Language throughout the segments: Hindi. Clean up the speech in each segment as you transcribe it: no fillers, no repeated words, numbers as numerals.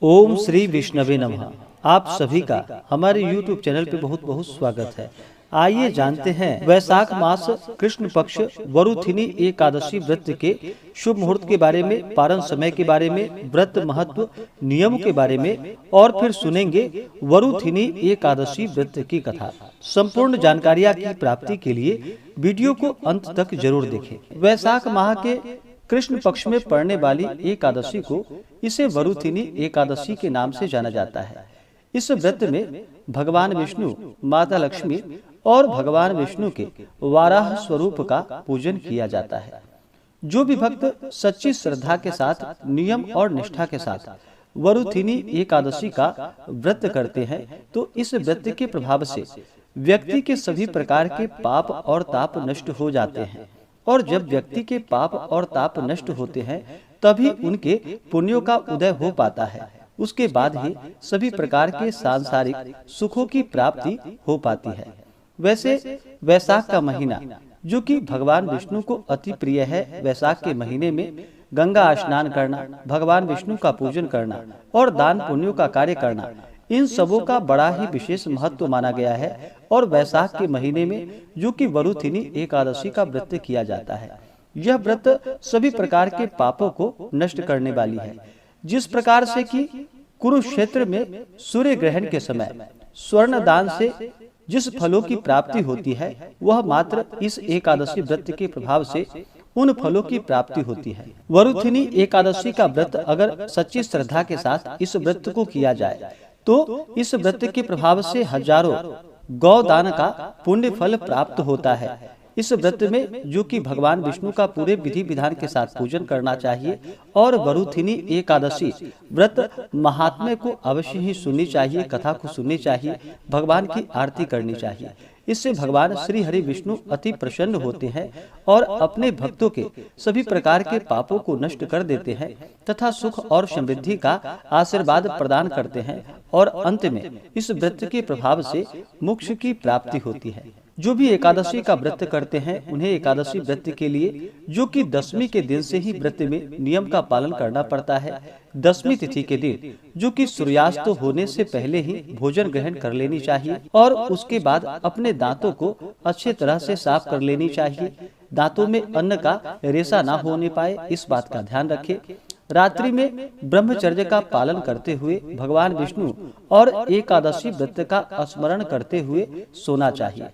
ओम श्री विष्णवे नमः। आप सभी का हमारे YouTube चैनल पे बहुत बहुत स्वागत है। आइए जानते हैं वैशाख मास कृष्ण पक्ष वरुथिनी एकादशी व्रत के शुभ मुहूर्त के बारे में, पारण समय के बारे में, व्रत महत्व, नियम के बारे में और फिर सुनेंगे वरुथिनी एकादशी व्रत की कथा। संपूर्ण जानकारियाँ की प्राप्ति के लिए वीडियो को अंत तक जरूर देखें। वैशाख माह के कृष्ण पक्ष में पड़ने वाली एकादशी को इसे वरुथिनी एकादशी के नाम से जाना जाता है। इस व्रत में भगवान विष्णु, माता लक्ष्मी और भगवान विष्णु के वाराह स्वरूप का पूजन किया जाता है। जो भी भक्त सच्ची श्रद्धा के साथ, नियम और निष्ठा के साथ वरुथिनी एकादशी का व्रत करते हैं तो इस व्रत के प्रभाव से व्यक्ति के सभी प्रकार के पाप और ताप नष्ट हो जाते हैं। और जब व्यक्ति के पाप और ताप नष्ट होते हैं तभी उनके पुण्यों का उदय हो पाता है। उसके बाद ही सभी प्रकार के सांसारिक सुखों की प्राप्ति हो पाती है। वैसे वैशाख का महीना जो कि भगवान विष्णु को अति प्रिय है, वैशाख के महीने में गंगा स्नान करना, भगवान विष्णु का पूजन करना और दान पुण्यों का कार्य करना, इन सबों का बड़ा ही विशेष महत्व माना गया है। और वैशाख के महीने में जो कि वरुथिनी एकादशी का व्रत किया जाता है, यह व्रत सभी प्रकार के पापों को नष्ट करने वाली है। जिस प्रकार से कि कुरुक्षेत्र में सूर्य ग्रहण के समय स्वर्ण दान से जिस फलों की प्राप्ति होती है, वह मात्र इस एकादशी व्रत के प्रभाव से उन फलों की प्राप्ति होती है। वरुथिनी एकादशी का व्रत अगर सच्ची श्रद्धा के साथ इस व्रत को किया जाए तो इस व्रत के प्रभाव से हजारों गौदान का पुण्य फल प्राप्त होता है। इस व्रत में जो कि भगवान विष्णु का पूरे विधि विधान के साथ पूजन करना चाहिए और वरुथिनी एकादशी व्रत महात्म्य को अवश्य ही सुननी चाहिए, कथा को सुननी चाहिए, भगवान की आरती करनी चाहिए। इससे भगवान श्री हरि विष्णु अति प्रसन्न होते हैं और अपने भक्तों के सभी प्रकार के पापों को नष्ट कर देते हैं तथा सुख और समृद्धि का आशीर्वाद प्रदान करते हैं और अंत में इस व्रत के प्रभाव से मोक्ष की प्राप्ति होती है। जो भी एकादशी का व्रत करते हैं उन्हें एकादशी व्रत के लिए जो कि दशमी के दिन से ही व्रत में नियम का पालन करना पड़ता है। दशमी तिथि के दिन जो कि सूर्यास्त होने से पहले ही भोजन ग्रहण कर लेनी चाहिए और उसके बाद अपने दांतों को अच्छे तरह से साफ कर लेनी चाहिए। दांतों में अन्न का रेशा ना होने पाए, इस बात का ध्यान रखें। रात्रि में ब्रह्मचर्य का पालन करते हुए भगवान विष्णु और एकादशी व्रत का स्मरण करते हुए सोना चाहिए।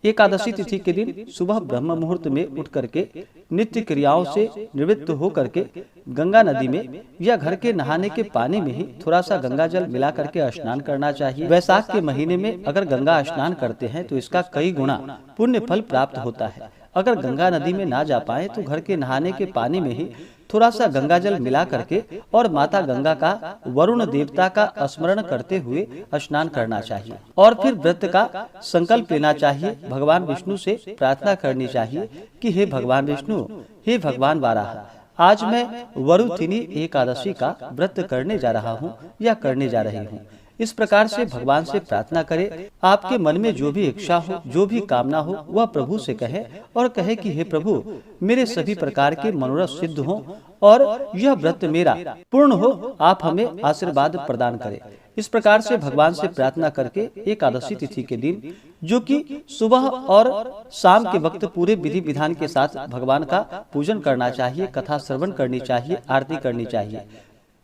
एकादशी तिथि के दिन सुबह ब्रह्म मुहूर्त में उठ करके नित्य क्रियाओं से निवृत्त हो करके गंगा नदी में या घर के नहाने के पानी में ही थोड़ा सा गंगा जल मिला करके स्नान करना चाहिए। वैशाख के महीने में अगर गंगा स्नान करते हैं तो इसका कई गुना पुण्य फल प्राप्त होता है। अगर गंगा नदी में ना जा पाए तो घर के नहाने के पानी में ही थोड़ा सा गंगा जल मिला करके और माता गंगा का, वरुण देवता का स्मरण करते हुए स्नान करना चाहिए और फिर व्रत का संकल्प लेना चाहिए। भगवान विष्णु से प्रार्थना करनी चाहिए कि हे भगवान विष्णु, हे भगवान वाराह, आज मैं वरुथिनी एकादशी का व्रत करने जा रहा हूँ या करने जा रही हूँ। इस प्रकार से भगवान से प्रार्थना करें। आपके मन में जो भी इच्छा हो, जो भी कामना हो, वह प्रभु से कहे और कहे कि हे प्रभु, मेरे सभी प्रकार के मनोरथ सिद्ध हों और यह व्रत मेरा पूर्ण हो, आप हमें आशीर्वाद प्रदान करें। इस प्रकार से भगवान से प्रार्थना करके एकादशी तिथि के दिन जो कि सुबह और शाम के वक्त पूरे विधि विधान के साथ भगवान का पूजन करना चाहिए, कथा श्रवण करनी चाहिए, आरती करनी चाहिए।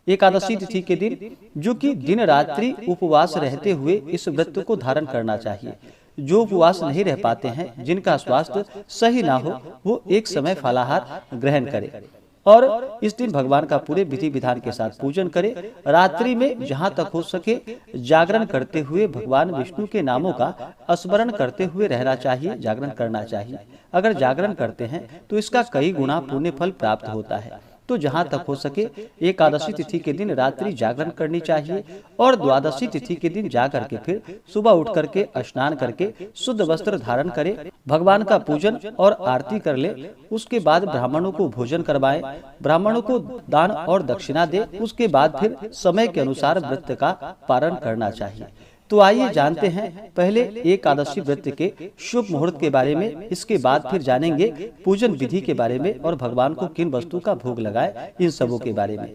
एकादशी तिथि के दिन जो कि दिन रात्रि उपवास रहते हुए इस व्रत को धारण करना चाहिए। जो उपवास नहीं रह पाते हैं, जिनका स्वास्थ्य सही ना हो, वो एक समय फलाहार ग्रहण करें और इस दिन भगवान का पूरे विधि विधान के साथ पूजन करें। रात्रि में जहाँ तक हो सके जागरण करते हुए भगवान विष्णु के नामों का स्मरण करते हुए रहना चाहिए, जागरण करना चाहिए। अगर जागरण करते हैं तो इसका कई गुना पुण्य फल प्राप्त होता है। तो जहाँ तक हो सके एकादशी तिथि के दिन रात्रि जागरण करनी चाहिए और द्वादशी तिथि के दिन जा करके फिर सुबह उठ करके स्नान करके शुद्ध वस्त्र धारण करें, भगवान का पूजन और आरती कर ले। उसके बाद ब्राह्मणों को भोजन करवाएं, ब्राह्मणों को दान और दक्षिणा दे। उसके बाद फिर समय के अनुसार व्रत का पारण करना चाहिए। तो आइए जानते हैं पहले एकादशी व्रत के शुभ मुहूर्त के बारे में, इसके बाद फिर जानेंगे पूजन विधि के बारे में और भगवान को किन वस्तु का भोग लगाए, इन सबों के बारे में।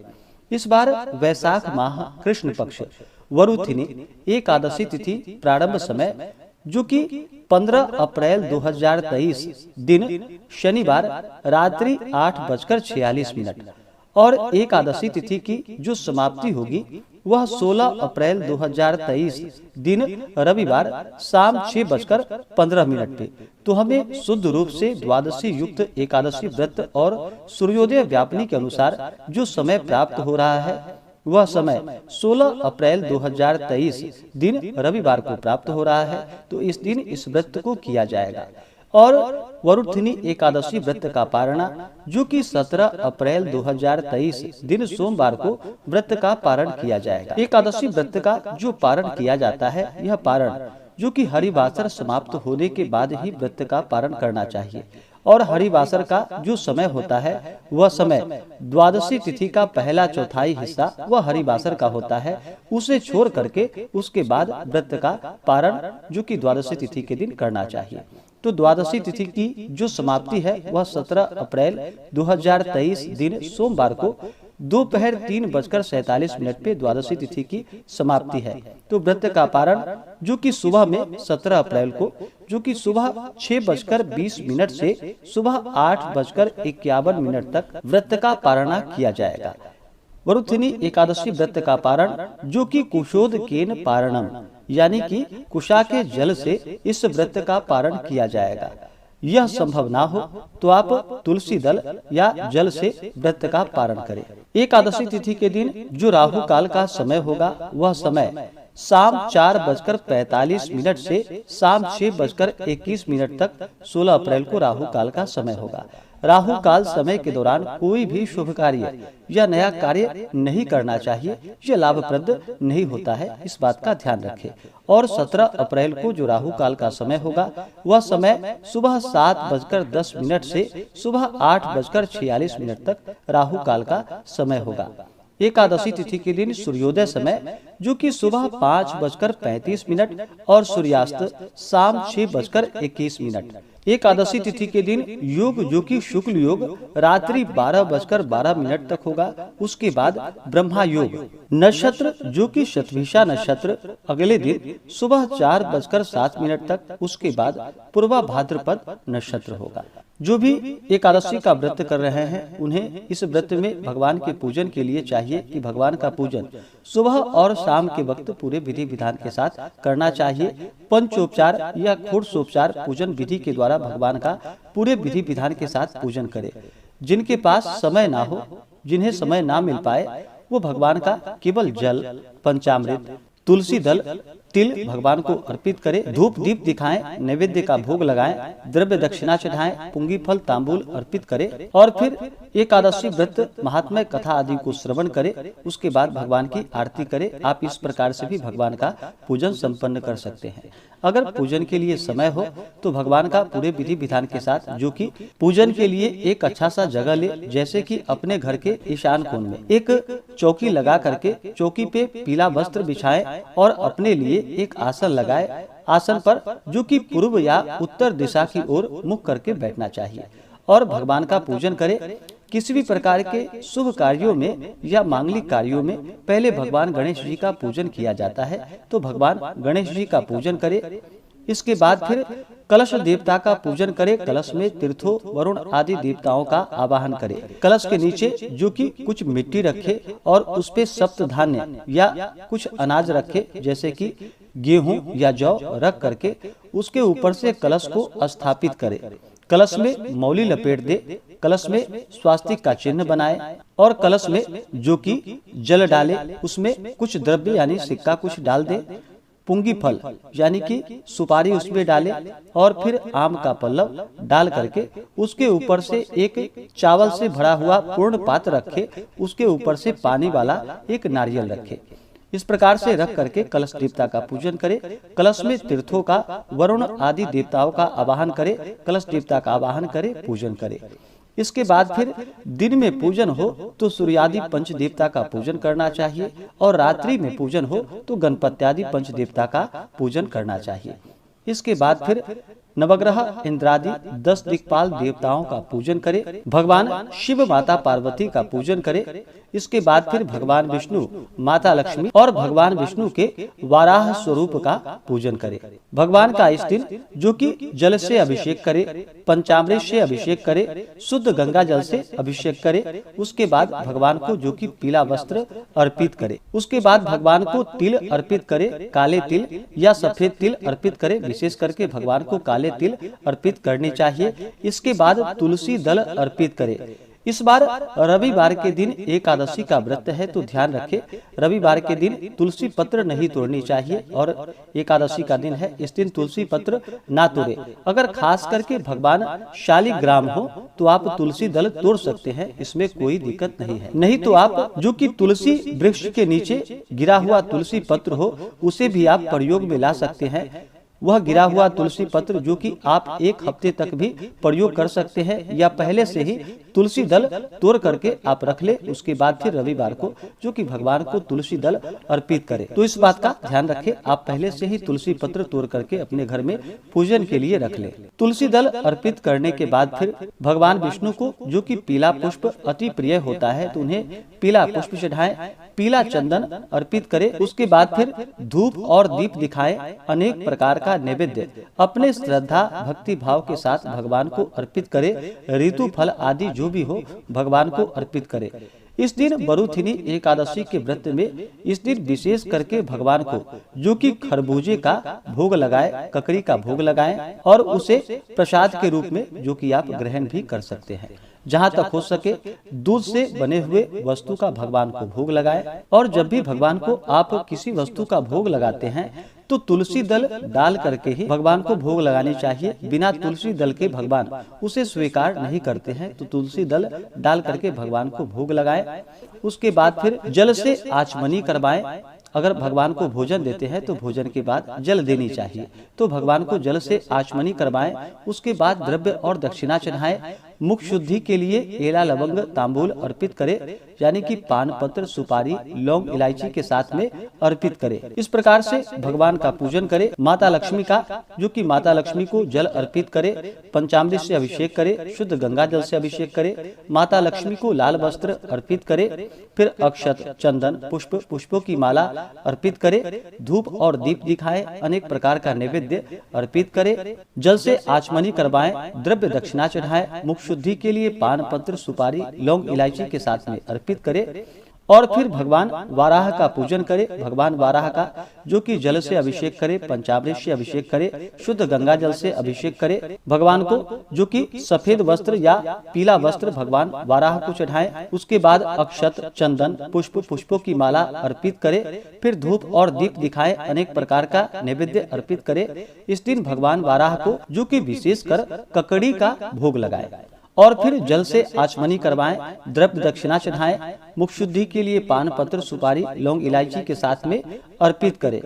इस बार वैशाख माह कृष्ण पक्ष वरुथिनी एकादशी तिथि प्रारंभ समय जो कि 15 अप्रैल 2023 दिन शनिवार रात्रि 8:46 और एकादशी तिथि की जो समाप्ति होगी वह 16 अप्रैल 2023 दिन रविवार शाम 6:15 पे। तो हमें शुद्ध रूप से द्वादशी युक्त एकादशी व्रत और सूर्योदय व्यापनी के अनुसार जो समय प्राप्त हो रहा है वह समय 16 अप्रैल 2023 दिन रविवार को प्राप्त हो रहा है। तो इस दिन इस व्रत को किया जाएगा और वरुथिनी एकादशी व्रत का पारणा जो कि 17 अप्रैल 2023 दिन सोमवार को व्रत का पारण किया जाएगा। एकादशी व्रत का जो पारण किया जाता है यह पारण जो कि हरिवासर समाप्त होने के बाद ही व्रत का पारण करना चाहिए और हरिवासर का जो समय होता है वह समय द्वादशी तिथि का पहला चौथाई हिस्सा वह हरिवासर का होता है। उसे छोड़ करके उसके बाद व्रत का पारण जो कि द्वादशी तिथि के दिन करना चाहिए। तो द्वादशी तिथि की जो समाप्ति है वह 17 अप्रैल 2023 दिन सोमवार को दोपहर 3:47 पे द्वादशी तिथि की समाप्ति है। तो व्रत का पारण जो कि सुबह में 17 अप्रैल को जो कि सुबह 6:20 से सुबह 8:51 तक व्रत का पारणा किया जाएगा। वरुथिनी एकादशी व्रत का पारण जो कि कुशोदकेन पारणम यानी कि कुशा के जल से इस व्रत का पारण किया जाएगा। यह संभव ना हो तो आप तुलसी दल या जल से व्रत का पारण करें। एकादशी तिथि के दिन जो राहु काल का समय होगा वह समय शाम 4:45 से शाम 6:21 तक 16 अप्रैल को राहु काल का समय होगा। राहु काल समय के दौरान कोई भी शुभ कार्य या नया कार्य नहीं करना चाहिए, यह लाभप्रद नहीं होता है, इस बात का ध्यान रखें। और 17 अप्रैल को जो राहु काल का समय होगा वह समय सुबह 7:10 से सुबह 8:46 तक राहु काल का समय होगा। एकादशी तिथि के दिन सूर्योदय समय जो कि सुबह 5:35 और सूर्यास्त शाम 6:21। एकादशी तिथि के दिन योग जो कि शुक्ल योग रात्रि 12:12 तक होगा। उसके बाद ब्रह्मा योग नक्षत्र जो कि शतभिषा नक्षत्र अगले दिन सुबह 4:07 तक, उसके बाद पूर्वा भाद्रपद नक्षत्र होगा। जो भी एकादशी का व्रत कर रहे हैं उन्हें इस व्रत में भगवान के पूजन के लिए चाहिए कि भगवान का पूजन सुबह और शाम के वक्त पूरे विधि विधान के साथ करना चाहिए। पंचोपचार या खोड़सोपचार पूजन विधि के द्वारा भगवान का पूरे विधि विधान के साथ पूजन करें। जिनके पास समय ना हो, जिन्हें समय ना मिल पाए, वो भगवान का केवल जल, पंचामृत, तुलसी दल, तिल भगवान को अर्पित करें, धूप दीप दिखाएं, नैवेद्य का भोग लगाएं, द्रव्य दक्षिणा चढ़ाएं, पुंगी फल तांबूल अर्पित करें और फिर एकादशी व्रत महात्म्य कथा आदि को श्रवण करें। उसके बाद भगवान की आरती करें। आप इस प्रकार से भी भगवान का पूजन संपन्न कर सकते हैं। अगर पूजन के लिए समय हो तो भगवान का पूरे विधि विधान के साथ जो कि पूजन के लिए एक अच्छा सा जगह ले, जैसे कि अपने घर के ईशान कोण में एक चौकी लगा करके चौकी पे पीला वस्त्र बिछाएं और अपने लिए एक आसन लगाए। आसन पर जो कि पूर्व या उत्तर दिशा की ओर मुख करके बैठना चाहिए और भगवान का पूजन करें। किसी भी प्रकार के शुभ कार्यों में या मांगलिक कार्यों में पहले भगवान गणेश जी का पूजन किया जाता है, तो भगवान गणेश जी का पूजन करें। इसके बाद फिर कलश देवता का पूजन करें। कलश में तीर्थों, वरुण आदि देवताओं का आवाहन करें। कलश के नीचे जो कि कुछ मिट्टी रखे और उस पे सप्त धान्य या कुछ अनाज रखे, जैसे कि गेहूं या जौ रख करके उसके ऊपर से कलश को स्थापित करे। कलश में मौली लपेट दे, कलश में स्वास्तिक का चिन्ह बनाए और कलश में जो कि जल डाले, उसमें कुछ द्रव्य यानी सिक्का कुछ डाल दे। पुंगी फल यानी कि सुपारी उसमें डाले और फिर आम का पल्लव डाल करके उसके ऊपर से एक चावल से भरा हुआ पूर्ण पात्र रखे, उसके ऊपर से पानी वाला एक नारियल रखे। इस प्रकार से रख करके कलश देवता का पूजन करे। कलश में तीर्थों का, वरुण आदि देवताओं का आवाहन करे, कलश देवता का आवाहन करे, पूजन करे। इसके बाद फिर दिन में पूजन हो तो सूर्यादि पंच देवता का पूजन करना चाहिए और रात्रि में पूजन हो तो गणपत्यादि पंच देवता का पूजन करना चाहिए। इसके बाद फिर नवग्रह इंद्रादि 10 दिक्पाल देवताओं का पूजन करे, भगवान शिव माता पार्वती का पूजन करे। इसके बाद फिर भगवान विष्णु, माता लक्ष्मी और भगवान विष्णु के वाराह स्वरूप का पूजन करे। भगवान का इस दिन जो कि जल से अभिषेक करे, पंचामृत से अभिषेक करे, शुद्ध गंगा जल से अभिषेक करे। उसके बाद भगवान को जो कि पीला वस्त्र अर्पित करे। उसके बाद भगवान को तिल अर्पित करे, काले तिल या सफेद तिल अर्पित करे। विशेष करके भगवान को काले तिल अर्पित करनी चाहिए। इसके बाद तुलसी दल अर्पित करे। इस बार रविवार के दिन एकादशी का व्रत है, तो ध्यान रखें रविवार के दिन तुलसी पत्र नहीं तोड़नी चाहिए और एकादशी का दिन है, इस दिन तुलसी पत्र ना तोड़े। अगर खास करके भगवान शालिग्राम हो तो आप तुलसी दल तोड़ सकते हैं, इसमें कोई दिक्कत नहीं है। नहीं तो आप जो कि तुलसी वृक्ष के नीचे गिरा हुआ तुलसी पत्र हो उसे भी आप प्रयोग में ला सकते हैं। वह गिरा हुआ तुलसी पत्र जो कि आप 1 हफ्ते तक भी प्रयोग कर सकते हैं, या पहले से ही तुलसी दल तोड़ करके आप रख ले। उसके बाद फिर रविवार को जो कि भगवान को तुलसी दल अर्पित करें। तो इस बात का ध्यान रखें, आप पहले से ही तुलसी पत्र तोड़ करके अपने घर में पूजन के लिए रख ले। तुलसी दल अर्पित करने के बाद फिर भगवान विष्णु को जो कि पीला पुष्प अति प्रिय होता है, तो उन्हें पीला पुष्प चढ़ाएं, पीला चंदन अर्पित करें। उसके बाद फिर धूप और दीप दिखाएं, अनेक प्रकार का नैवेद्य अपने श्रद्धा भक्ति भाव के साथ भगवान को अर्पित करे। ऋतु फल आदि जो भी हो भगवान को अर्पित करे। इस दिन वरुथिनी एकादशी के व्रत में इस दिन विशेष करके भगवान को जो कि खरबूजे का भोग लगाए, ककड़ी का भोग लगाएं और उसे प्रसाद के रूप में जो कि आप ग्रहण भी कर सकते हैं। जहाँ तक हो सके दूध से बने हुए वस्तु का भगवान को भोग लगाए। और जब भी भगवान को आप किसी वस्तु का भोग लगाते हैं तो तुलसी दल डाल करके ही भगवान को भोग लगानी चाहिए। बिना तुलसी दल के भगवान उसे स्वीकार नहीं करते हैं, तो तुलसी दल डाल करके भगवान को भोग लगाए। उसके बाद फिर जल से आचमनी करवाएं। अगर भगवान को भोजन देते हैं तो भोजन के बाद जल देनी चाहिए, तो भगवान को जल से आचमनी करवाएं। उसके बाद द्रव्य और दक्षिणा चढ़ाएं। मुख शुद्धि के लिए एला लवंग तांबूल अर्पित करे, यानी कि पान पत्र सुपारी लौंग इलायची के साथ में अर्पित करे। इस प्रकार से भगवान का पूजन करे। माता लक्ष्मी का जो कि माता लक्ष्मी को जल अर्पित करे, पंचामृत से अभिषेक करे, शुद्ध गंगा जल से अभिषेक करे। माता लक्ष्मी को लाल वस्त्र अर्पित करे, फिर अक्षत चंदन पुष्प पुष्पों की माला अर्पित करे। धूप और दीप दिखाए, अनेक प्रकार का नैवेद्य अर्पित करे। जल से आचमनी करवाएं, द्रव्य दक्षिणा चढ़ाएं। मुख शुद्धि के लिए पान पत्र सुपारी लौंग इलायची के साथ में अर्पित करे। और फिर भगवान वाराह का पूजन करे। भगवान वाराह का जो कि जल से अभिषेक करे, पंचामृत से अभिषेक करे, शुद्ध गंगा जल से अभिषेक करे। भगवान को जो कि सफेद वस्त्र या पीला वस्त्र भगवान वाराह को चढ़ाएं। उसके बाद अक्षत चंदन पुष्प पुष्पों की माला अर्पित करे। फिर धूप और दीप दिखाए, अनेक प्रकार का नैवेद्य अर्पित करे। इस दिन भगवान वाराह को जो कि विशेषकर ककड़ी का भोग लगाए। और फिर जल से आचमनी करवाएं, द्रव्य दक्षिणा चढ़ाएं। मुख शुद्धि के लिए पान पत्र सुपारी लौंग इलायची के साथ में अर्पित करें।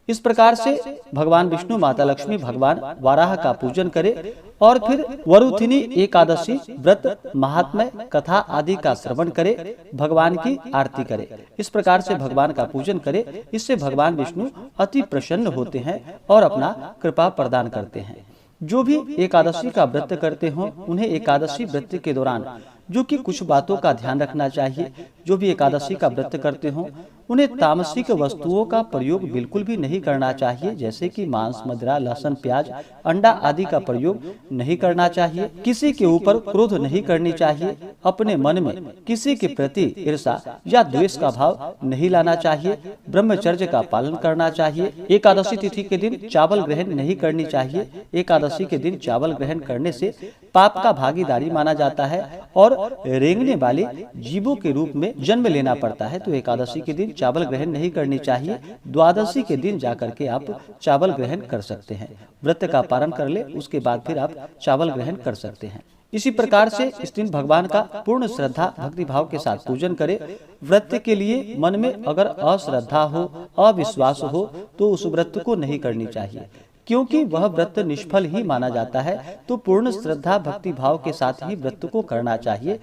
इस प्रकार से भगवान विष्णु माता लक्ष्मी भगवान वाराह का पूजन करे। और फिर वरुथिनी एकादशी व्रत महात्म्य कथा आदि का श्रवण करे, भगवान की आरती करे। इस प्रकार से भगवान का पूजन करे। इससे भगवान विष्णु अति प्रसन्न होते हैं और अपना कृपा प्रदान करते हैं। जो भी एकादशी का व्रत करते हों उन्हें एकादशी व्रत के दौरान जो कि कुछ बातों का ध्यान रखना चाहिए। जो भी एकादशी का व्रत करते हों उन्हें तामसिक वस्तुओं का प्रयोग बिल्कुल भी नहीं करना चाहिए, जैसे कि मांस मदिरा लहसुन प्याज अंडा आदि का प्रयोग नहीं करना चाहिए। किसी के ऊपर क्रोध नहीं करनी चाहिए। अपने मन में किसी के प्रति ईर्ष्या या द्वेष का भाव नहीं लाना चाहिए। ब्रह्मचर्य का पालन करना चाहिए। एकादशी तिथि के दिन चावल ग्रहण नहीं करनी चाहिए। एकादशी के दिन चावल ग्रहण करने से पाप का भागीदारी माना जाता है और रेंगने वाले जीवों के रूप में जन्म लेना पड़ता है। तो एकादशी के दिन चावल ग्रहण नहीं करनी चाहिए। द्वादशी के दिन जाकर के आप चावल ग्रहण कर सकते हैं। व्रत का पारण कर ले, उसके बाद फिर आप चावल ग्रहण कर सकते हैं। इसी प्रकार से इस दिन भगवान का पूर्ण श्रद्धा भक्ति भाव के साथ पूजन करें। व्रत के लिए मन में अगर अश्रद्धा हो अविश्वास हो तो उस व्रत को नहीं करनी चाहिए, क्योंकि वह व्रत निष्फल ही माना जाता है। तो पूर्ण श्रद्धा भक्ति भाव के साथ ही व्रत को करना चाहिए।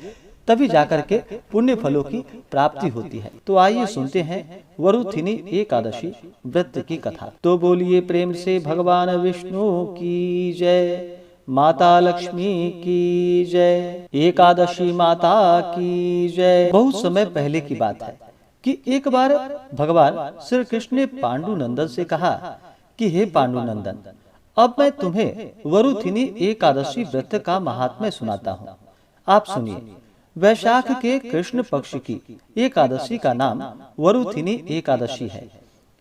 तभी जाकर के पुण्य फलों की प्राप्ति होती है। तो आइए सुनते हैं वरुथिनी एकादशी व्रत की कथा। तो बोलिए प्रेम से भगवान विष्णु की जय, माता लक्ष्मी की जय, एकादशी माता की जय। बहुत समय पहले की बात है कि एक बार भगवान श्री कृष्ण ने पांडुनंदन से कहा कि हे पांडुनंदन, अब मैं तुम्हें वरुथिनी एकादशी व्रत का महात्म्य सुनाता हूँ। आप सुनिए। वैशाख के कृष्ण पक्ष की एकादशी का नाम वरुथिनी एकादशी है।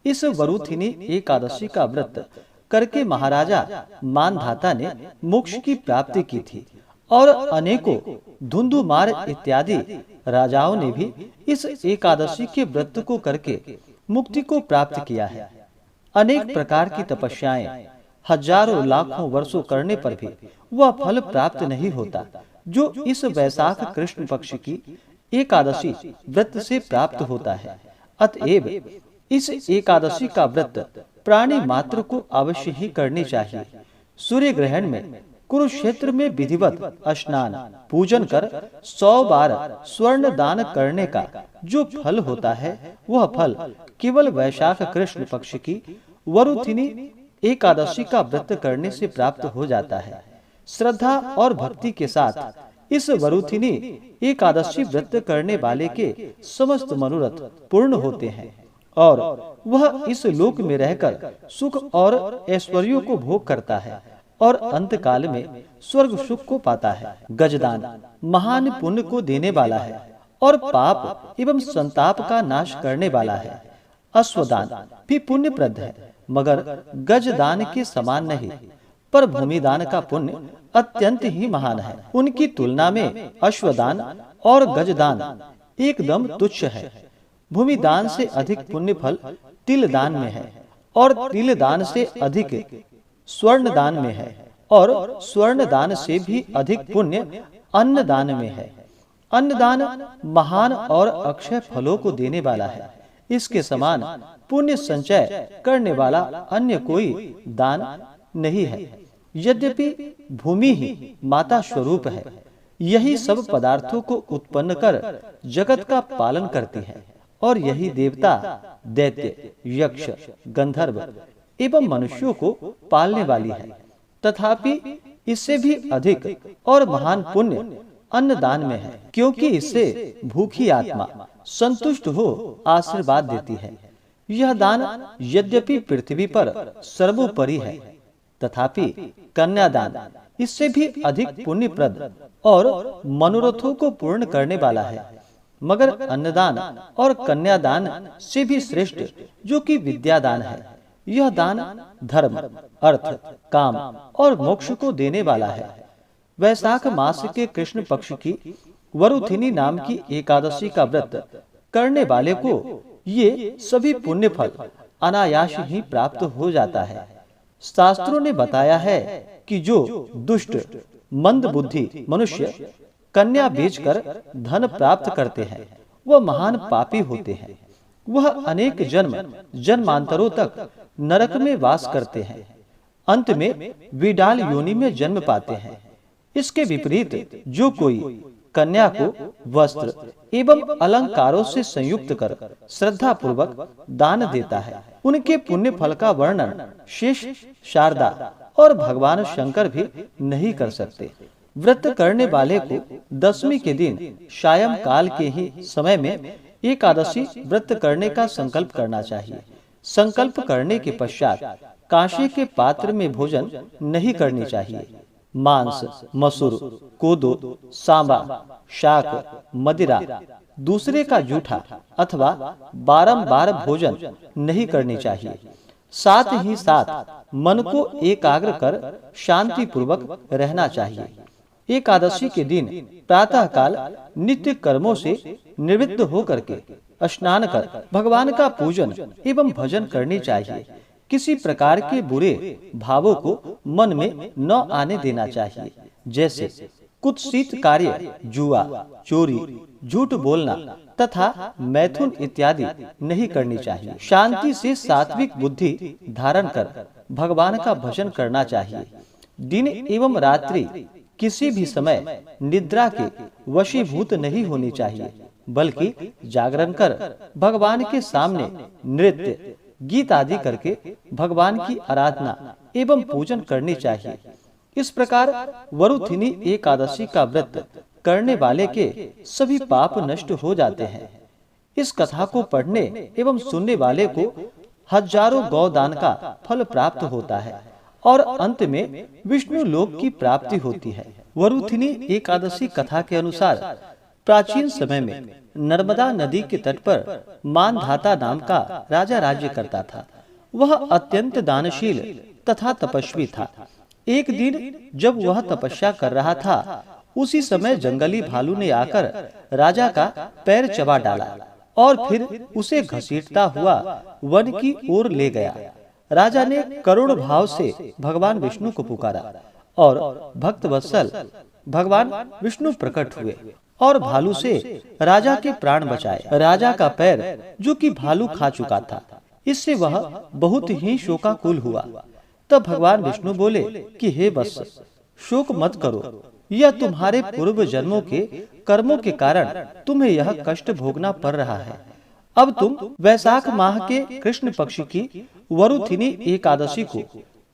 इस वरुथिनी एकादशी का व्रत करके महाराजा मानधाता ने मोक्ष की प्राप्ति की थी और अनेकों धुंधुमार इत्यादि राजाओं ने भी इस एकादशी के व्रत को करके मुक्ति को प्राप्त किया है। अनेक प्रकार की तपस्याएं हजारों लाखों वर्षों करने पर भी वह फल प्राप्त नहीं होता जो इस वैशाख कृष्ण पक्ष की एकादशी व्रत से प्राप्त होता है। अतएव इस एकादशी का व्रत प्राणी मात्र को अवश्य ही करनी चाहिए। सूर्य ग्रहण में कुरुक्षेत्र में विधिवत स्नान पूजन कर 100 बार स्वर्ण दान करने का जो फल होता है, वह फल केवल वैशाख कृष्ण पक्ष की वरुथिनी एकादशी का व्रत करने से प्राप्त हो जाता है। श्रद्धा और भक्ति के साथ इस वरुथिनी एकादशी व्रत करने वाले के समस्त मनोरथ पूर्ण होते हैं और वह इस लोक में रहकर सुख और ऐश्वर्यों को भोग करता है और अंत काल में स्वर्ग सुख को पाता है। गजदान महान पुण्य को देने वाला है और पाप एवं संताप का नाश करने वाला है। अश्वदान भी पुण्यप्रद है, मगर गजदान के समान नहीं, पर भूमिदान का पुण्य अत्यंत ही महान है। उनकी तुलना में अश्वदान और गजदान एकदम तुच्छ है। भूमिदान से अधिक पुण्य फल तिलदान में है और तिलदान से अधिक स्वर्ण दान में है और स्वर्ण दान से भी अधिक पुण्य अन्नदान में है। अन्नदान महान और अक्षय फलों को देने वाला है। इसके समान पुण्य संचय करने वाला अन्य कोई दान नहीं है। यद्यपि भूमि ही माता स्वरूप है, यही सब पदार्थों को उत्पन्न कर जगत का पालन करती है और यही देवता, दैत्य, यक्ष, गंधर्व एवं मनुष्यों को पालने वाली है। तथापि इससे भी अधिक और महान पुण्य अन्नदान में है, क्योंकि इससे भूखी आत्मा संतुष्ट हो आशीर्वाद देती है। यह दान यद्यपि पृथ्वी पर सर्वोपरि है, तथापि कन्यादान इससे भी अधिक पुण्यप्रद और मनोरथों को पूर्ण करने वाला है। मगर अन्नदान और कन्यादान से भी श्रेष्ठ जो कि विद्यादान है, यह दान धर्म, अर्थ, काम और मोक्ष को देने वाला है। वैशाख मास के कृष्ण पक्ष की वरुथिनी नाम की एकादशी का व्रत करने वाले को ये सभी पुण्य फल अनायास ही प्राप्त हो जाता है। शास्त्रों ने बताया है कि जो दुष्ट मंद बुद्धि मनुष्य कन्या बेचकर धन प्राप्त करते हैं, वह महान पापी होते हैं। वह अनेक जन्मांतरों तक नरक में वास करते हैं, अंत में विडाल योनि में जन्म पाते हैं। इसके विपरीत जो कोई कन्या को वस्त्र एवं अलंकारों से संयुक्त कर श्रद्धा पूर्वक दान देता है, उनके पुण्य फल का वर्णन शेष शारदा और भगवान शंकर भी नहीं कर सकते। व्रत करने वाले को दशमी के दिन सायं काल के ही समय में एकादशी व्रत करने का संकल्प करना चाहिए। संकल्प करने के पश्चात कांसे के पात्र में भोजन नहीं करनी चाहिए। मांस, मसूर, कोदो, सांबा, शाक, मदिरा, दूसरे का जूठा अथवा बारंबार भोजन नहीं करनी चाहिए। साथ ही साथ मन को एकाग्र कर शांति पूर्वक रहना चाहिए। एकादशी के दिन प्रातः काल नित्य कर्मों से निवृत्त होकर के स्नान कर भगवान का पूजन एवं भजन करनी चाहिए। किसी प्रकार के बुरे भावों को मन में न आने देना चाहिए, जैसे कुत्सित कार्य, जुआ, चोरी, झूठ बोलना तथा मैथुन इत्यादि नहीं करनी चाहिए। शांति से सात्विक बुद्धि धारण कर भगवान का भजन करना चाहिए। दिन एवं रात्रि किसी भी समय निद्रा के वशीभूत नहीं होनी चाहिए, बल्कि जागरण कर भगवान के सामने नृत्य गीत आदि करके भगवान की आराधना एवं पूजन करनी चाहिए। इस प्रकार वरुथिनी एकादशी का व्रत करने वाले के सभी पाप नष्ट हो जाते हैं। इस कथा को पढ़ने एवं सुनने वाले को हजारों गौदान का फल प्राप्त होता है और अंत में विष्णु लोक की प्राप्ति होती है। वरुथिनी एकादशी कथा के अनुसार प्राचीन समय में नर्मदा नदी के तट पर मानधाता नाम का राजा राज्य करता था। वह अत्यंत दानशील तथा तपस्वी था। एक दिन जब वह तपस्या कर रहा था, उसी समय जंगली भालू ने आकर राजा का पैर चबा डाला और फिर उसे घसीटता हुआ वन की ओर ले गया। राजा ने करुण भाव से भगवान विष्णु को पुकारा और भक्त वत्सल भगवान विष्णु प्रकट हुए और भालू से राजा के प्राण बचाए। राजा का पैर जो कि भालू खा चुका था, इससे वह बहुत ही शोकाकुल हुआ। तब भगवान विष्णु बोले कि हे वत्स, शोक मत करो, यह तुम्हारे पूर्व जन्मों के कर्मों के कारण तुम्हें यह कष्ट भोगना पड़ रहा है। अब तुम वैशाख माह के कृष्ण पक्ष की वरुथिनी एकादशी को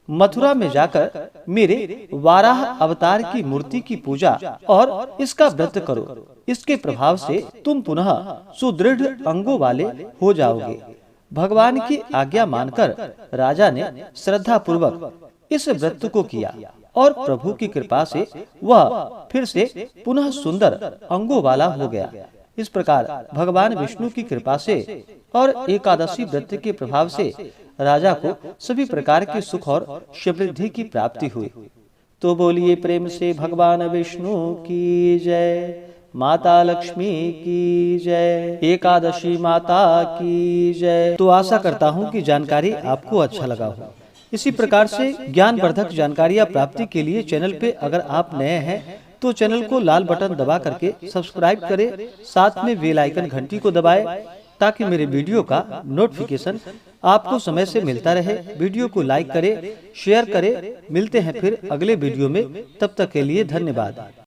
मथुरा में जाकर मेरे वाराह अवतार की मूर्ति की पूजा और इसका व्रत करो। इसके प्रभाव से तुम पुनः सुदृढ़ अंगों वाले हो जाओगे। भगवान की आज्ञा मानकर राजा ने श्रद्धा पूर्वक इस व्रत को किया और प्रभु की कृपा से वह फिर से पुनः सुंदर अंगों वाला हो गया। इस प्रकार भगवान विष्णु की कृपा से और एकादशी व्रत के प्रभाव से राजा को सभी प्रकार के सुख और समृद्धि की प्राप्ति हुई। तो बोलिए प्रेम से भगवान विष्णु की जय, माता लक्ष्मी की जय, एकादशी माता की जय। तो आशा करता हूँ कि जानकारी आपको अच्छा लगा हो। इसी प्रकार से ज्ञानवर्धक जानकारियाँ प्राप्ति के लिए चैनल पे अगर आप नए हैं तो चैनल को लाल बटन दबा करके सब्सक्राइब करें, साथ में बेल आइकन घंटी को दबाएं ताकि मेरे वीडियो का नोटिफिकेशन आपको समय से मिलता रहे। वीडियो को लाइक करें, शेयर करें। मिलते हैं फिर अगले वीडियो में, तब तक के लिए धन्यवाद।